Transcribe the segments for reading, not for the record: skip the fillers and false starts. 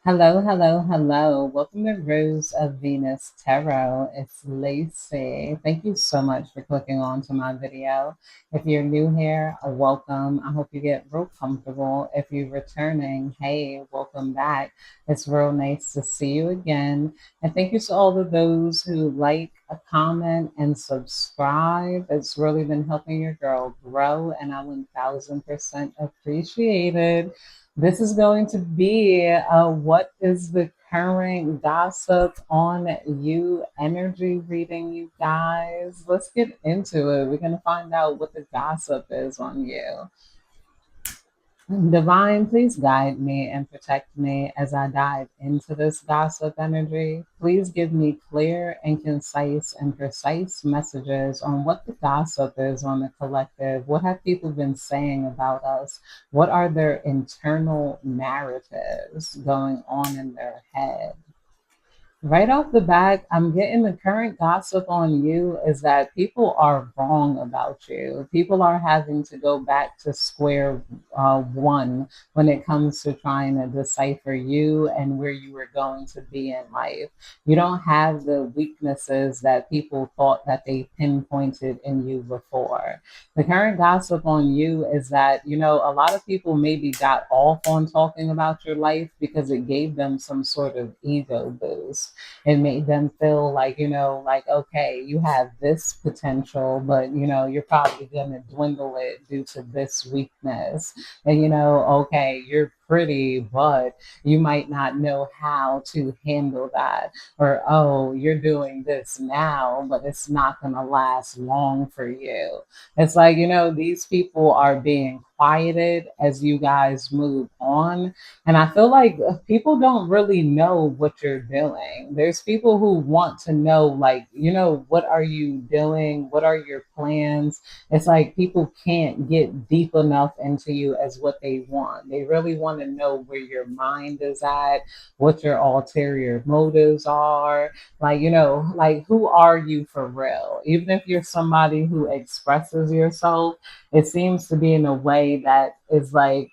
Hello, hello, hello. Welcome to Rose of Venus Tarot. It's Lacey. Thank you so much for clicking on to my video. If you're new here, welcome. I hope you get real comfortable. If you're returning, hey, welcome back. It's real nice to see you again. And thank you to all of those who like, comment, and subscribe. It's really been helping your girl grow, and I 1000% appreciate it. This is going to be what is the current gossip on you energy reading, you guys. Let's get into it. We're going to find out what the gossip is on you. Divine, please guide me and protect me as I dive into this gossip energy. Please give me clear and concise and precise messages on what the gossip is on the collective. What have people been saying about us? What are their internal narratives going on in their head? Right off the bat, I'm getting the current gossip on you is that people are wrong about you. People are having to go back to square one when it comes to trying to decipher you and where you were going to be in life. You don't have the weaknesses that people thought that they pinpointed in you before. The current gossip on you is that, a lot of people maybe got off on talking about your life because it gave them some sort of ego boost. It made them feel like, like, okay, you have this potential, but, you're probably going to dwindle it due to this weakness. And, okay, you're pretty, but you might not know how to handle that. Or, oh, you're doing this now, but it's not going to last long for you. It's like, these people are being quieted as you guys move on, and I feel like people don't really know what you're doing. There's people who want to know, like, what are you doing? What are your plans? It's like people can't get deep enough into you as what they want. They really want to know where your mind is at, what your ulterior motives are. Like, like who are you for real? Even if you're somebody who expresses yourself, it seems to be in a way that is like,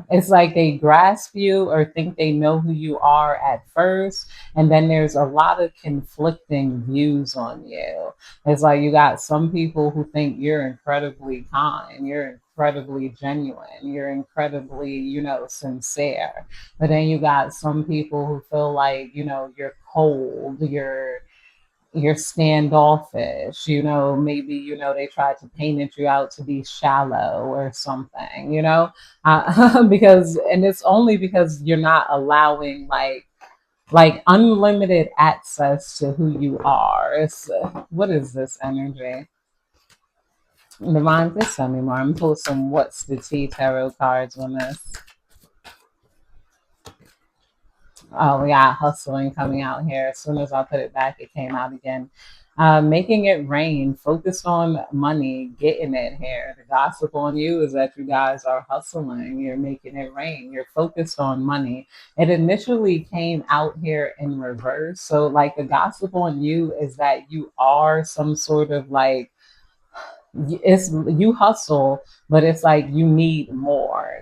it's like they grasp you or think they know who you are at first, and then there's a lot of conflicting views on you. It's like you got some people who think you're incredibly kind, you're incredibly genuine, you're incredibly, sincere. But then you got some people who feel like, you're cold, you're standoffish, maybe, they tried to paint you out to be shallow or something, because, and it's only because you're not allowing like unlimited access to who you are. It's what is this energy? Divine, please tell me more. I'm pulling some what's the tea tarot cards on this. Oh, yeah, hustling coming out here. As soon as I put it back, it came out again. Making it rain, focus on money, getting it here. The gossip on you is that you guys are hustling, you're making it rain, you're focused on money. It initially came out here in reverse. So, like, the gossip on you is that you are some sort of like, it's you hustle, but it's like you need more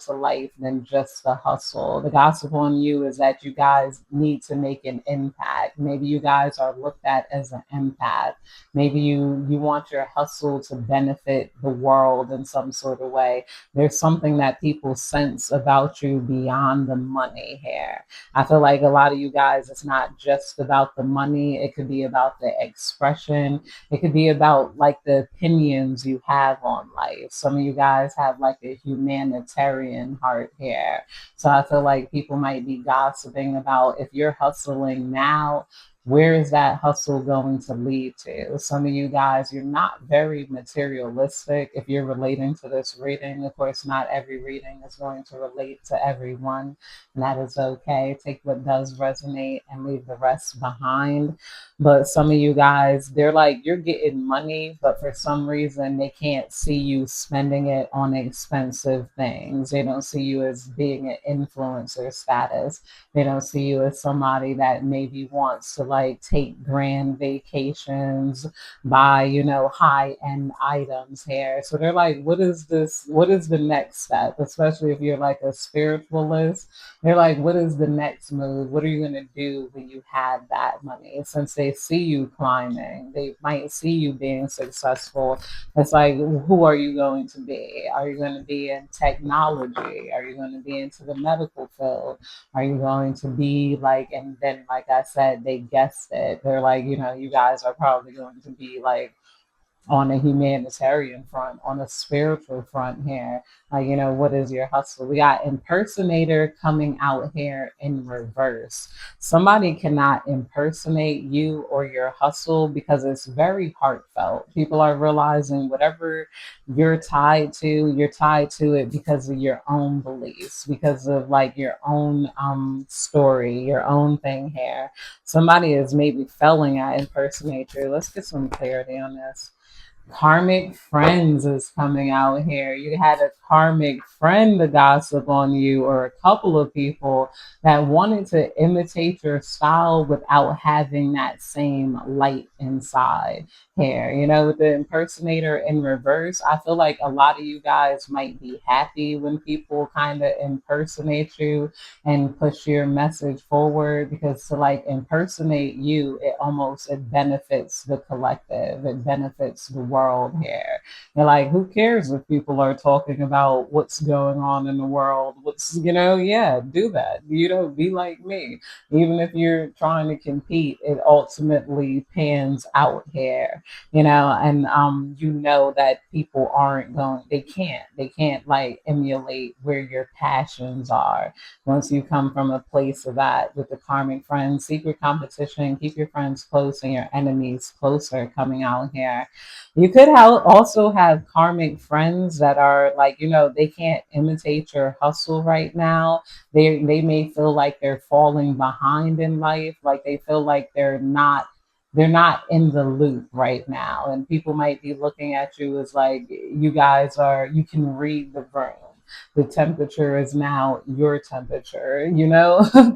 to life than just the hustle. The gossip on you is that you guys need to make an impact. Maybe you guys are looked at as an empath. Maybe you want your hustle to benefit the world in some sort of way. There's something that people sense about you beyond the money here. I feel like a lot of you guys, it's not just about the money. It could be about the expression. It could be about like the opinions you have on life. Some of you guys have like a humanitarian heart here. So I feel like people might be gossiping about if you're hustling now, where is that hustle going to lead to? Some of you guys, you're not very materialistic. If you're relating to this reading, of course, not every reading is going to relate to everyone, and that is okay. Take what does resonate and leave the rest behind. But some of you guys, they're like, you're getting money, but for some reason, they can't see you spending it on expensive things. They don't see you as being an influencer status. They don't see you as somebody that maybe wants to like take grand vacations, buy, high end items here. So they're like, what is this? What is the next step? Especially if you're like a spiritualist, they're like, what is the next move? What are you going to do when you have that money? Since they see you climbing, they might see you being successful. It's like, who are you going to be? Are you going to be in technology? Are you going to be into the medical field? Are you going to be like, and then, like I said, they guessed it. They're like, you guys are probably going to be like on a humanitarian front, on a spiritual front here. Like, what is your hustle? We got impersonator coming out here in reverse. Somebody cannot impersonate you or your hustle because it's very heartfelt. People are realizing whatever you're tied to it because of your own beliefs, because of like your own story, your own thing here. Somebody is maybe failing at impersonator. Let's get some clarity on this. Karmic friends is coming out here. You had a karmic friend to gossip on you, or a couple of people that wanted to imitate your style without having that same light inside here. With the impersonator in reverse, I feel like a lot of you guys might be happy when people kind of impersonate you and push your message forward, because to like impersonate you, it benefits the collective, it benefits the world here. You're like, who cares if people are talking about what's going on in the world? Yeah, do that. Be like me. Even if you're trying to compete, it ultimately pans out here, and that people aren't going, they can't like emulate where your passions are. Once you come from a place of that with the karmic friends, secret competition, keep your friends close and your enemies closer coming out here. You could also have karmic friends that are like, they can't imitate your hustle right now. They may feel like they're falling behind in life, like they feel like they're not in the loop right now. And people might be looking at you as like, you can read the room. The temperature is now your temperature.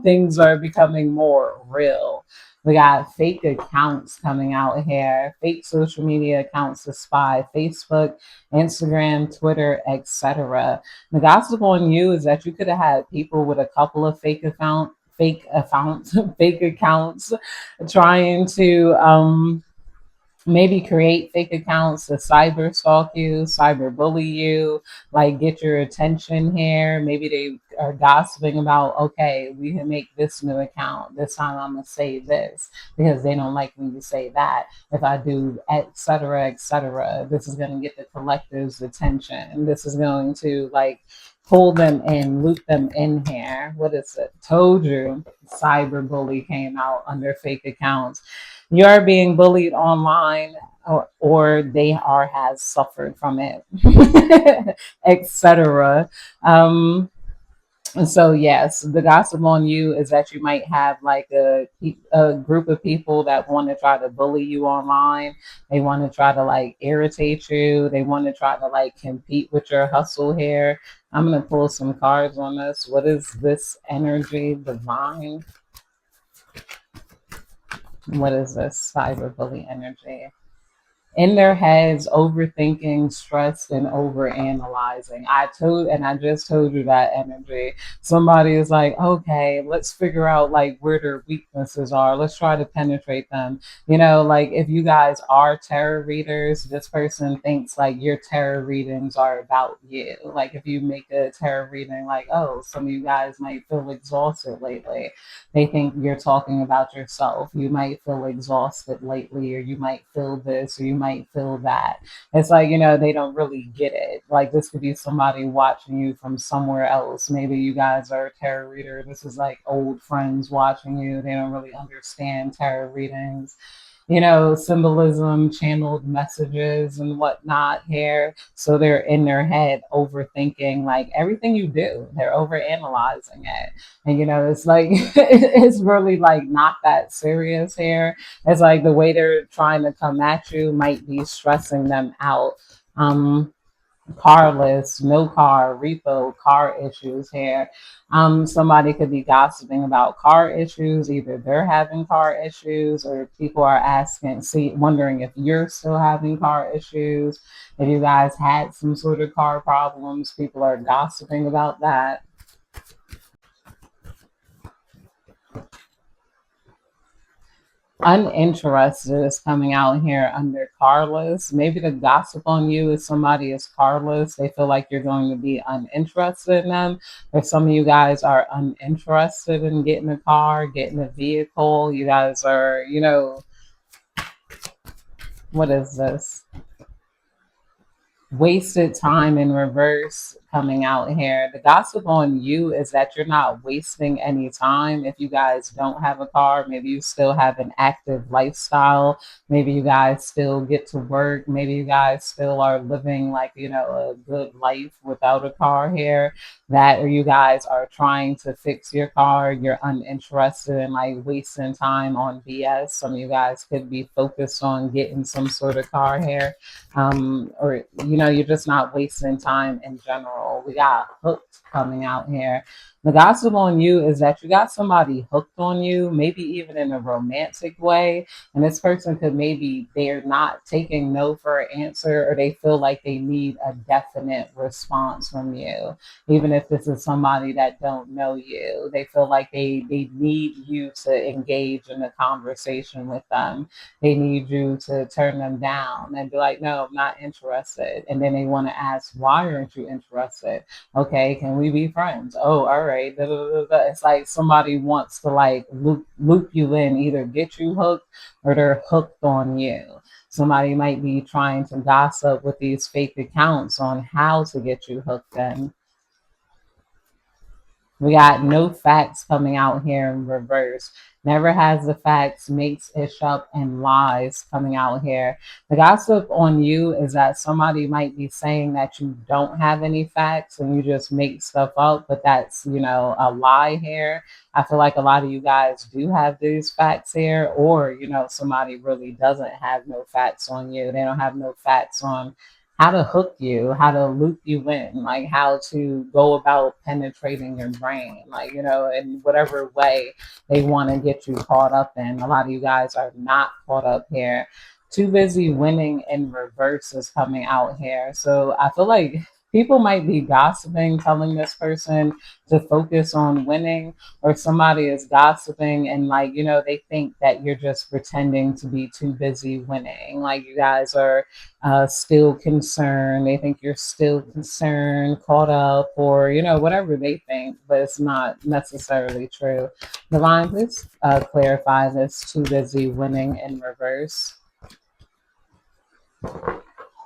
Things are becoming more real. We got fake accounts coming out here, fake social media accounts to spy, Facebook, Instagram, Twitter, etc. The gossip on you is that you could have had people with a couple of fake accounts trying to maybe create fake accounts to cyber stalk you, cyber bully you, like get your attention here. Maybe they are gossiping about, okay, we can make this new account. This time I'm gonna say this because they don't like when you say that. If I do et cetera, this is gonna get the collective's attention. This is going to like pull them in, loop them in here. What is it? Told you, cyberbully came out under fake accounts. You're being bullied online, or they are has suffered from it, etc. Um, and so, yes, the gossip on you is that you might have like a group of people that want to try to bully you online. They want to try to like irritate you. They want to try to like compete with your hustle here. I'm going to pull some cards on this. What is this energy? Divine. What is this cyberbully energy? In their heads, overthinking, stressed, and overanalyzing. I just told you that energy. Somebody is like, okay, let's figure out like where their weaknesses are. Let's try to penetrate them. Like if you guys are tarot readers, this person thinks like your tarot readings are about you. Like if you make a tarot reading, like, oh, some of you guys might feel exhausted lately. They think you're talking about yourself. You might feel exhausted lately, or you might feel this, or you might feel that. It's like, they don't really get it. Like this could be somebody watching you from somewhere else. Maybe you guys are a tarot reader. This is like old friends watching you. They don't really understand tarot readings, symbolism, channeled messages and whatnot here. So they're in their head overthinking like everything you do. They're overanalyzing it. And it's like it's really like not that serious here. It's like the way they're trying to come at you might be stressing them out. Um, carless, no car, repo, car issues here. Somebody could be gossiping about car issues. Either they're having car issues or people are asking, wondering if you're still having car issues. If you guys had some sort of car problems, people are gossiping about that. Uninterested is coming out here under carless. Maybe the gossip on you is somebody is carless. They feel like you're going to be uninterested in them. Or some of you guys are uninterested in getting a car, getting a vehicle. You guys are, what is this? Wasted time in reverse coming out here. The gossip on you is that you're not wasting any time. If you guys don't have a car, maybe you still have an active lifestyle. Maybe you guys still get to work. Maybe you guys still are living like, a good life without a car here. That or you guys are trying to fix your car. You're uninterested in like wasting time on BS. Some of you guys could be focused on getting some sort of car here, or you're just not wasting time in general. We got hooked coming out here. The gossip on you is that you got somebody hooked on you, maybe even in a romantic way, and this person could maybe they're not taking no for an answer, or they feel like they need a definite response from you. Even if this is somebody that don't know you, they feel like they need you to engage in a conversation with them. They need you to turn them down and be like, no, I'm not interested. And then they want to ask, why aren't you interested? Okay, can we be friends? Oh, all right. Da, da, da, da. It's like somebody wants to like loop you in, either get you hooked or they're hooked on you. Somebody might be trying to gossip with these fake accounts on how to get you hooked in. We got no facts coming out here in reverse. Never has the facts, makes ish up, and lies coming out here. The gossip on you is that somebody might be saying that you don't have any facts and you just make stuff up, but that's, a lie here. I feel like a lot of you guys do have these facts here, or, somebody really doesn't have no facts on you. They don't have no facts on how to hook you, how to loop you in, like how to go about penetrating your brain, like, in whatever way they want to get you caught up in. A lot of you guys are not caught up here. Too busy winning in reverse is coming out here. So I feel like people might be gossiping, telling this person to focus on winning, or somebody is gossiping and like, they think that you're just pretending to be too busy winning. Like you guys are still concerned. They think you're still concerned, caught up, or whatever they think, but it's not necessarily true. Divine, please clarify this too busy winning in reverse.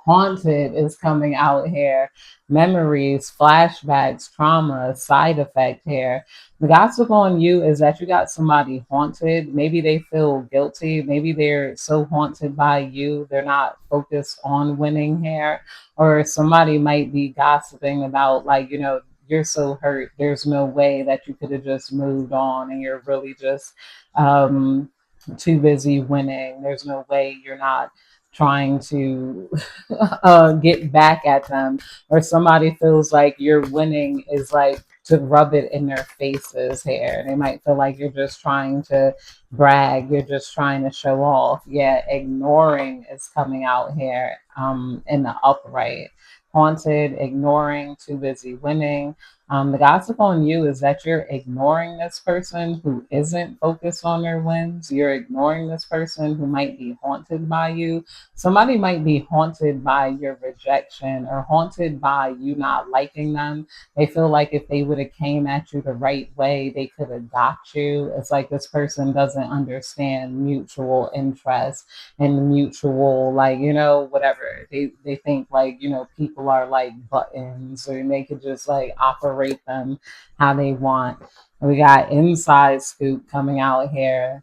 Haunted is coming out here. Memories, flashbacks, trauma, side effect here. The gossip on you is that you got somebody haunted. Maybe they feel guilty. Maybe they're so haunted by you, they're not focused on winning here. Or somebody might be gossiping about, like, you're so hurt. There's no way that you could have just moved on and you're really just um, too busy winning. There's no way you're not trying to get back at them, or somebody feels like your winning is like to rub it in their faces here. They might feel like you're just trying to brag, you're just trying to show off. Yeah, ignoring is coming out here in the upright. Haunted, ignoring, too busy winning. The gossip on you is that you're ignoring this person who isn't focused on their wins. You're ignoring this person who might be haunted by you. Somebody might be haunted by your rejection or haunted by you not liking them. They feel like if they would have came at you the right way, they could have got you. It's like this person doesn't understand mutual interest and mutual, like, whatever. They think like, people are like buttons, or they could just like operate them how they want. We got inside scoop coming out here.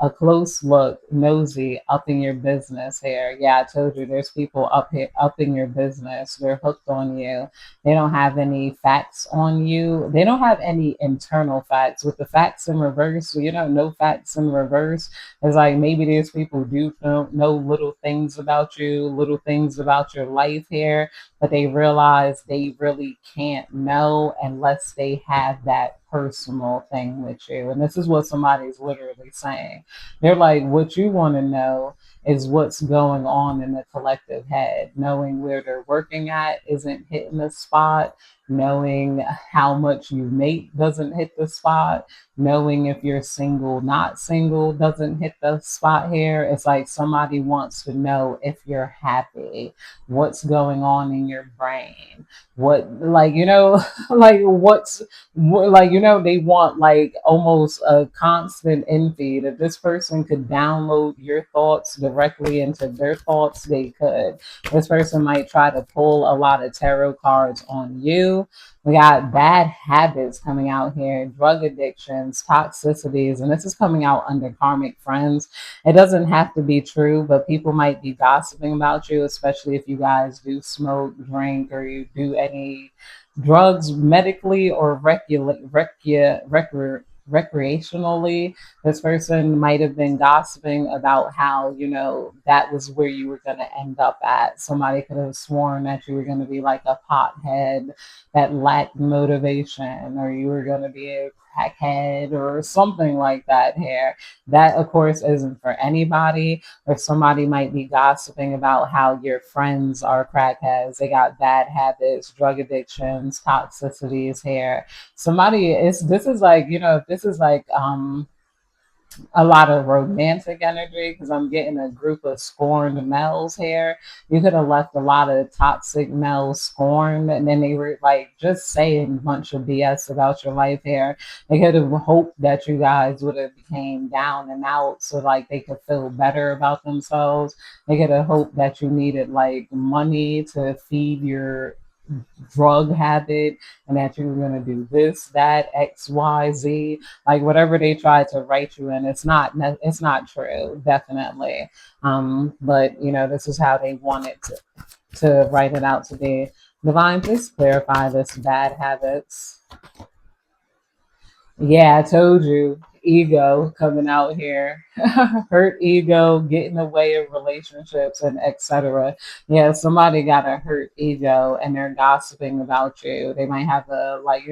a close look, nosy, up in your business here. Yeah, I told you there's people up here, up in your business. They're hooked on you. They don't have any facts on you. They don't have any internal facts. With the facts in reverse, no facts in reverse. It's like maybe there's people who do know little things about you, little things about your life here, but they realize they really can't know unless they have that personal thing with you. And this is what somebody's literally saying. They're like, what you want to know is what's going on in the collective head. Knowing where they're working at isn't hitting the spot. Knowing how much you make doesn't hit the spot. Knowing if you're single, not single doesn't hit the spot here. It's like somebody wants to know if you're happy, what's going on in your brain, what, like, like what's like, they want like almost a constant infeed. If this person could download your thoughts directly into their thoughts, they could. This person might try to pull a lot of tarot cards on you. We got bad habits coming out here, drug addictions, toxicities, and this is coming out under karmic friends. It doesn't have to be true, but people might be gossiping about you, especially if you guys do smoke, drink, or you do any drugs medically or recreationally. This person might have been gossiping about how, that was where you were going to end up at. Somebody could have sworn that you were going to be like a pothead that lacked motivation, or you were going to be a crackhead or something like that here. That, of course, isn't for anybody. Or somebody might be gossiping about how your friends are crackheads. They got bad habits, drug addictions, toxicities here. Somebody is this is like, this is like a lot of romantic energy, because I'm getting a group of scorned males here. You could have left a lot of toxic males scorned, and then they were like just saying a bunch of BS about your life here. They could have hoped that you guys would have became down and out so like they could feel better about themselves. They could have hoped that you needed like money to feed your drug habit, and that you were going to do this, that, XYZ, like whatever they tried to write you in. It's not true, definitely. But this is how they wanted to write it out to be. Divine, please clarify this bad habits. Yeah, I told you. Ego coming out here. Hurt ego, get in the way of relationships, and etc. Yeah, somebody got a hurt ego and they're gossiping about you. They might have a, like,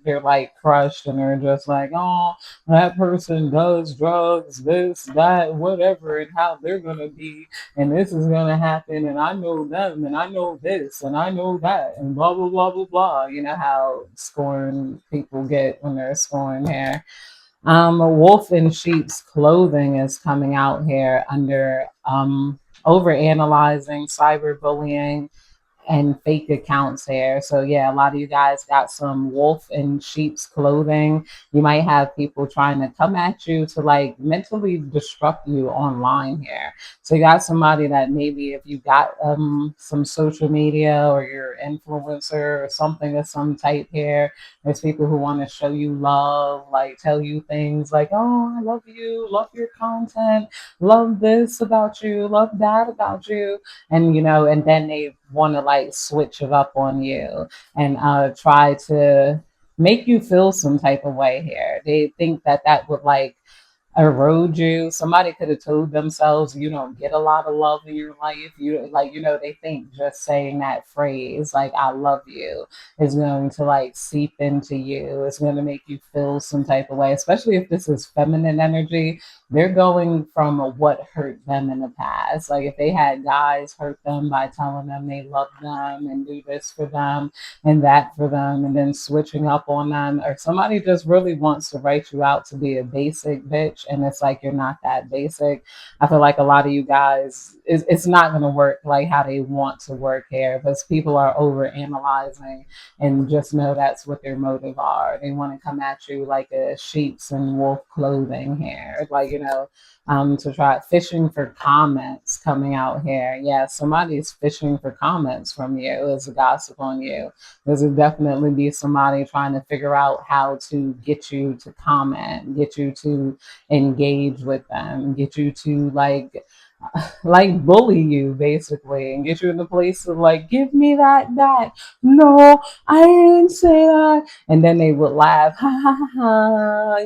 they're like crushed and they're just like, oh, that person does drugs, this, that, whatever, and how they're going to be, and this is going to happen, and I know them, and I know this, and I know that, and blah, blah, blah, blah, blah. You know how scorned people get when they're scorned here. A wolf in sheep's clothing is coming out here under over analyzing, cyberbullying, and fake accounts here. So yeah, a lot of you guys got some wolf in sheep's clothing. You might have people trying to come at you to like mentally disrupt you online here. So you got somebody that maybe if you got some social media or you're an influencer or something of some type here, there's people who want to show you love, like tell you things like, oh, I love you, love your content, love this about you, love that about you, and and then they want to like switch it up on you and try to make you feel some type of way here. They think that that would like erode you. Somebody could have told themselves you don't get a lot of love in your life. You like, they think just saying that phrase, like I love you, is going to like seep into you. It's going to make you feel some type of way, especially if this is feminine energy. They're going from what hurt them in the past. Like if they had guys hurt them by telling them they love them and do this for them and that for them, and then switching up on them, or somebody just really wants to write you out to be a basic bitch, and it's like you're not that basic. I feel like a lot of you guys, it's not going to work like how they want to work here, because people are over analyzing, and just know that's what their motive are. They want to come at you like a sheep's and wolf clothing here, like to try fishing for comments coming out here. Yeah, somebody's fishing for comments from you as a gossip on you. There's definitely be somebody trying to figure out how to get you to comment, get you to engage with them, get you to like bully you basically, and get you in the place of like, give me that back. No, I didn't say that. And then they would laugh, ha ha ha, ha,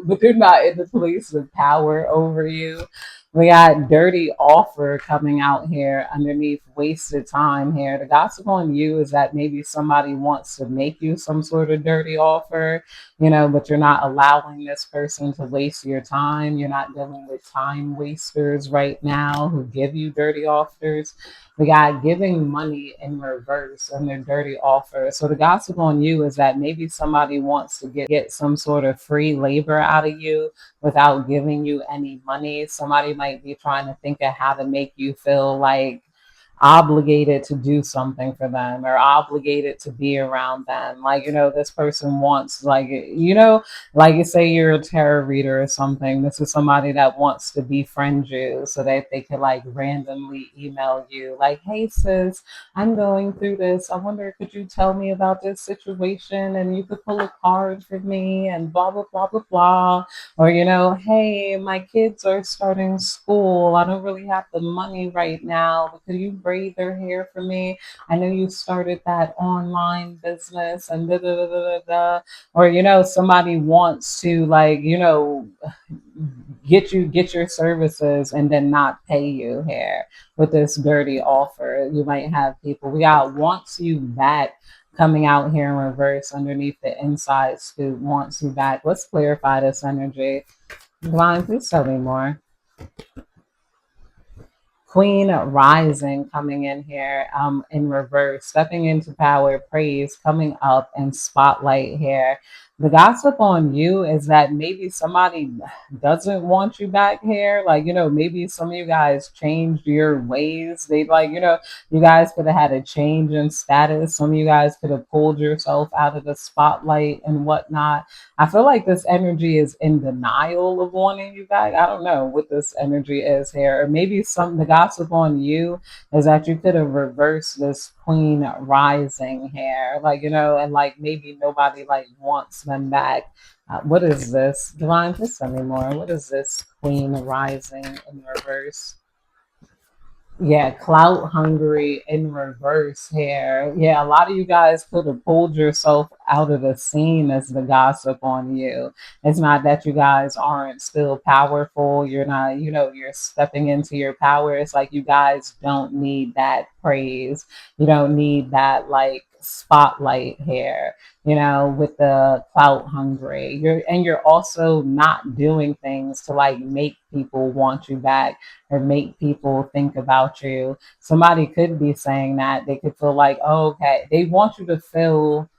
but they're not in the place of power over you. We got dirty offer coming out here underneath wasted time here. The gossip on you is that maybe somebody wants to make you some sort of dirty offer, but you're not allowing this person to waste your time. You're not dealing with time wasters right now who give you dirty offers. We got giving money in reverse and their dirty offer. So the gossip on you is that maybe somebody wants to get some sort of free labor out of you without giving you any money. Somebody might be trying to think of how to make you feel like obligated to do something for them or obligated to be around them. Like, this person wants, like you say you're a tarot reader or something. This is somebody that wants to befriend you so that they could like randomly email you, like, hey sis, I'm going through this. I wonder, could you tell me about this situation? And you could pull a card for me and blah, blah, blah, blah, blah. Or, hey, my kids are starting school. I don't really have the money right now, but could you braid their hair for me? I know you started that online business and da da da da da. Da. Or, somebody wants to get your services and then not pay you here with this dirty offer. You might have people, we got wants you back coming out here in reverse underneath the inside scoop. Wants you back. Let's clarify this energy. Divine, please tell me more. Queen rising coming in here in reverse, stepping into power, praise coming up, and spotlight here. The gossip on you is that maybe somebody doesn't want you back here. Like, maybe some of you guys changed your ways. They you guys could have had a change in status. Some of you guys could have pulled yourself out of the spotlight and whatnot. I feel like this energy is in denial of wanting you back. I don't know what this energy is here. Or maybe the gossip on you is that you could have reversed this queen rising here. And like maybe nobody like wants them back. What is this? Divine, please tell me more. What is this queen rising in reverse? Yeah, clout hungry in reverse here. Yeah, a lot of you guys could have pulled yourself out of the scene as the gossip on you. It's not that you guys aren't still powerful. You're not, you're stepping into your power. It's like you guys don't need that praise. You don't need that like spotlight here, with the clout hungry. You're also not doing things to like make people want you back or make people think about you. Somebody could be saying that they could feel like, oh, okay, they want you to feel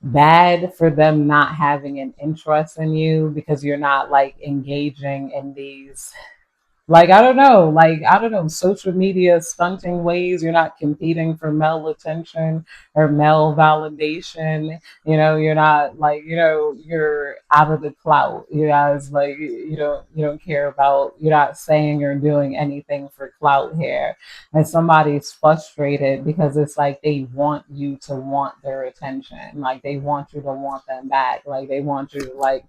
bad for them not having an interest in you because you're not like engaging in these I don't know, social media stunting ways. You're not competing for male attention or male validation. You're not you're out of the clout. You guys you don't care about, you're not saying or doing anything for clout here. And somebody's frustrated because it's like they want you to want their attention. Like they want you to want them back. Like they want you to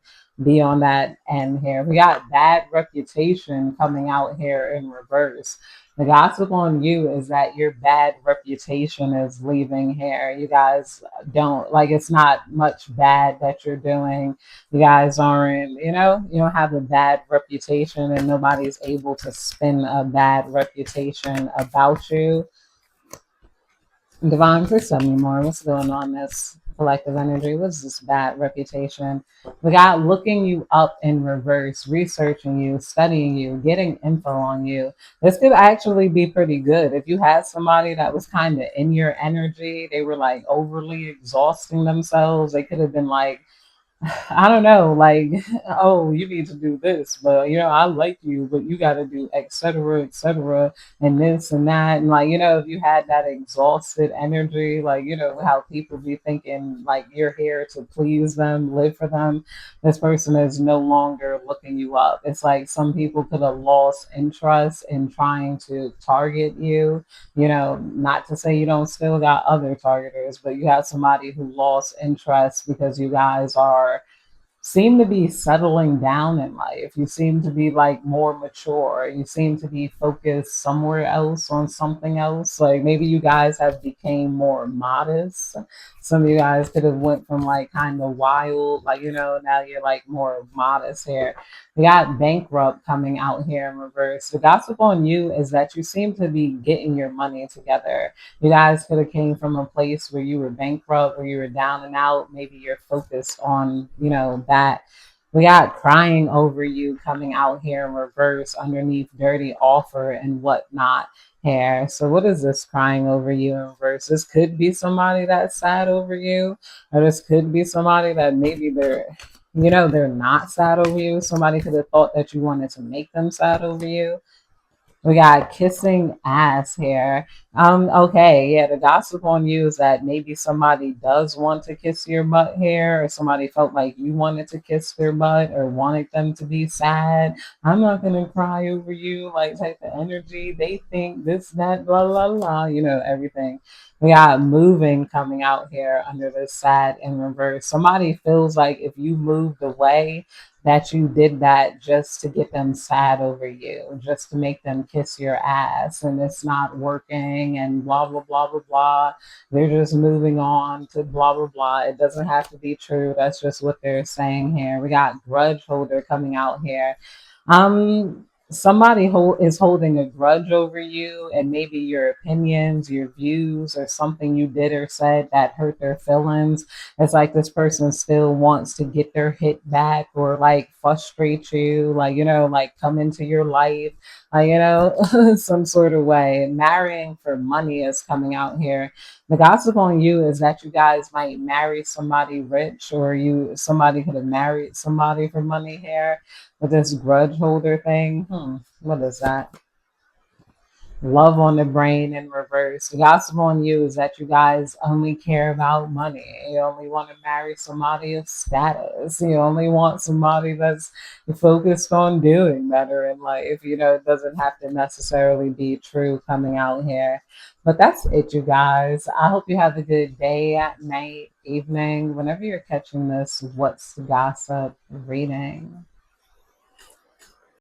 be on that end here. We got bad reputation coming out here in reverse. The gossip on you is that your bad reputation is leaving here. You guys don't it's not much bad that you're doing. You guys aren't, you don't have a bad reputation and nobody's able to spin a bad reputation about you. Devon, please tell me more. What's going on in this collective energy? What's this bad reputation? We got looking you up in reverse, researching you, studying you, getting info on you. This could actually be pretty good. If you had somebody that was kind of in your energy, they were like overly exhausting themselves. They could have been like, I don't know, oh, you need to do this, but I like you, but you got to do et cetera, and this and that. And if you had that exhausted energy, how people be thinking like you're here to please them, live for them, this person is no longer looking you up. It's like some people could have lost interest in trying to target you. Not to say you don't still got other targeters, but you have somebody who lost interest because you guys are seem to be settling down in life. You seem to be like more mature. You seem to be focused somewhere else on something else. Like maybe you guys have became more modest. Some of you guys could have went from like kind of wild, like now you're like more modest here. We got bankrupt coming out here in reverse. The gossip on you is that you seem to be getting your money together. You guys could have came from a place where you were bankrupt, where you were down and out. Maybe you're focused on, that. We got crying over you coming out here in reverse underneath dirty offer and whatnot here. So what is this crying over you in reverse? This could be somebody that's sad over you, or this could be somebody that maybe they're not sad over you. Somebody could have thought that you wanted to make them sad over you. We got kissing ass here. Okay, yeah, the gossip on you is that maybe somebody does want to kiss your butt here, or somebody felt like you wanted to kiss their butt or wanted them to be sad. I'm not gonna cry over you, like type of energy. They think this, that, blah, blah, blah, everything. We got moving coming out here under this sad in reverse. Somebody feels like if you moved away, that you did that just to get them sad over you, just to make them kiss your ass, and it's not working, and blah, blah, blah, blah, blah. They're just moving on to blah, blah, blah. It doesn't have to be true. That's just what they're saying here. We got grudge holder coming out here. Somebody is holding a grudge over you, and maybe your opinions, your views, or something you did or said that hurt their feelings. It's like this person still wants to get their hit back, or like frustrate you, like like come into your life, some sort of way. Marrying for money is coming out here. The gossip on you is that you guys might marry somebody rich, or somebody could have married somebody for money here with this grudge holder thing. What is that? Love on the brain in reverse. The gossip on you is that you guys only care about money. You only want to marry somebody of status. You only want somebody that's focused on doing better in life. It doesn't have to necessarily be true coming out here. But that's it, you guys. I hope you have a good day, night, evening, whenever you're catching this. What's the gossip reading?